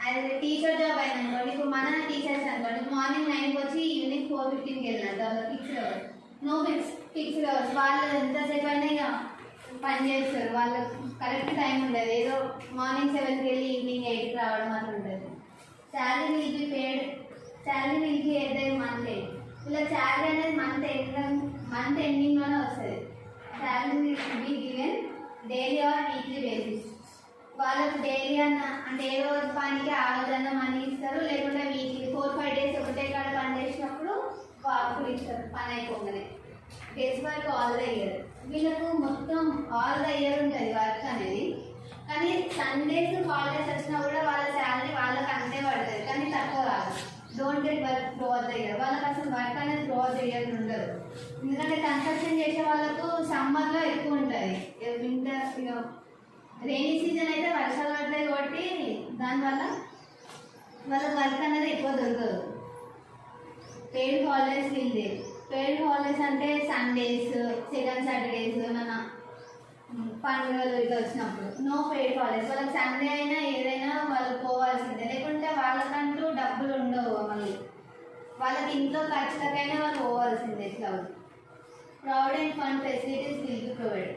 అది teacher job అయిన అనుకోండి, ఇప్పుడు మన టీచర్స్ అనుకోండి మార్నింగ్ 9కి వచ్చి ఈవినింగ్ 4:15కి వెళ్ళినట్టు వాళ్ళకి fixed hours, no fixed hours. వాళ్ళు ఎంతసేపు అయినా ఇక పని చేస్తారు, వాళ్ళకి కరెక్ట్ టైం ఉండదు. ఏదో మార్నింగ్ 7కి వెళ్ళి ఈవినింగ్ 8కి రావడం అట్లా ఉంటుంది. Salary will be paid, salary will be at the month end. ఇలా శాలరీ అనేది మంత్ ఎండింగ్లోనే వస్తుంది. Salary will be given daily or weekly basis. వాళ్ళకి డైలీ అంటే ఏ రోజు పనికి ఆ రోజన్నా మనీ ఇస్తారు, లేకుంటే వీక్లీ 4-5 డేస్ ఒకటే కాడ పని చేసినప్పుడు అప్పుడు ఇస్తారు పని అయిపోగానే. Days work all the year. వీళ్ళకు మొత్తం ఆల్ ద ఇయర్ ఉంటుంది వర్క్ అనేది. కానీ సండేస్ హాలిడేస్ వచ్చినా కూడా వాళ్ళ శాలరీ వాళ్ళకి అంతే పడుతుంది, కానీ తక్కువ కాదు. Don't get work through all the year. వాళ్ళకి అసలు వర్క్ అనేది త్రూ ఆల్ ద ఇయర్ ఉండదు. ఎందుకంటే కన్స్ట్రక్షన్ చేసే వాళ్ళకు సమ్మర్లో ఎక్కువ ఉంటుంది, వింటర్ రెయినీ సీజన్ అయితే వర్షాలు పడతాయి కాబట్టి దానివల్ల వాళ్ళకి వర్క్ అనేది ఎక్కువ దొరకదు. పెయిడ్ హాలిడేస్ వీళ్ళే. పెయిడ్ హాలిడేస్ అంటే సండేస్, సెకండ్ సాటర్డేస్, ఏమైనా పండుగలు ఇట్లా వచ్చినప్పుడు నో పెయిడ్ హాలిడేస్. వాళ్ళకి సండే అయినా ఏదైనా వాళ్ళు పోవాల్సిందే, లేకుంటే వాళ్ళకంటూ డబ్బులు ఉండవు. మళ్ళీ వాళ్ళకి ఇంట్లో ఖర్చులకైనా వాళ్ళు పోవాల్సిందే. ఇట్లా provident fund facilities will be provide.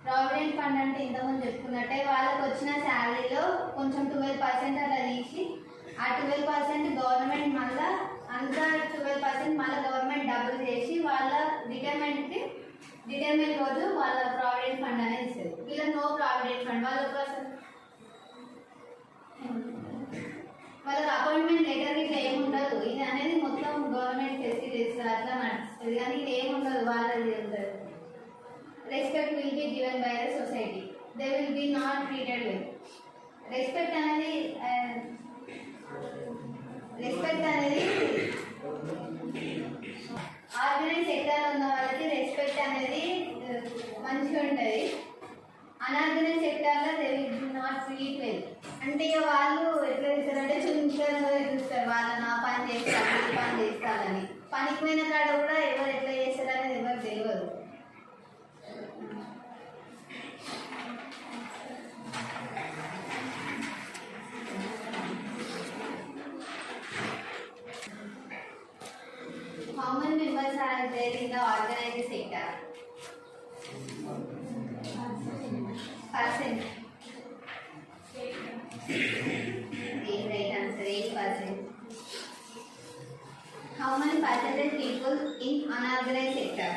Provident fund అంటే ఇంతకుముందు చెప్పుకున్నట్టే వాళ్ళకి వచ్చిన శాలరీలో కొంచెం 12% అలా తీసి ఆ 12% గవర్నమెంట్ మళ్ళీ అంతా 12% మళ్ళీ గవర్నమెంట్ డబ్బులు చేసి వాళ్ళ రిటైర్మెంట్ రోజు వాళ్ళ ప్రావిడెంట్ ఫండ్ అనేది ఇస్తుంది. వీళ్ళ నో ప్రావిడెంట్ ఫండ్. వాళ్ళకి అపాయింట్మెంట్ లెటర్ ఇట్లా ఏముండదు. ఇది అనేది మొత్తం గవర్నమెంట్ ఫెసిలిటీస్ అట్లా నడుస్తుంది, కానీ ఇది ఏముండదు, వాళ్ళది ఉంటుంది. Respect will be given by the society. They will be not treated well. Respect అనేది ఆర్గనైజ్ సెక్టార్ ఉన్న వాళ్ళకి రెస్పెక్ట్ అనేది మంచిగా ఉంటుంది. అన్ఆర్గనైజ్ సెక్టార్లో they will not treat well. అంటే ఇక వాళ్ళు ఎట్లా చేస్తారంటే చుంచుగా చూస్తారు, వాళ్ళని ఆ పని చేస్తారు ఈ పని చేస్తారని. పనికి పోయిన కాడ కూడా ఎవరు ఎట్లా చేస్తారనేది ఎవరు తెలియదు. How many members are there in the organized sector? Percent. Right answer 8%. How many percentage people in unorganized sector?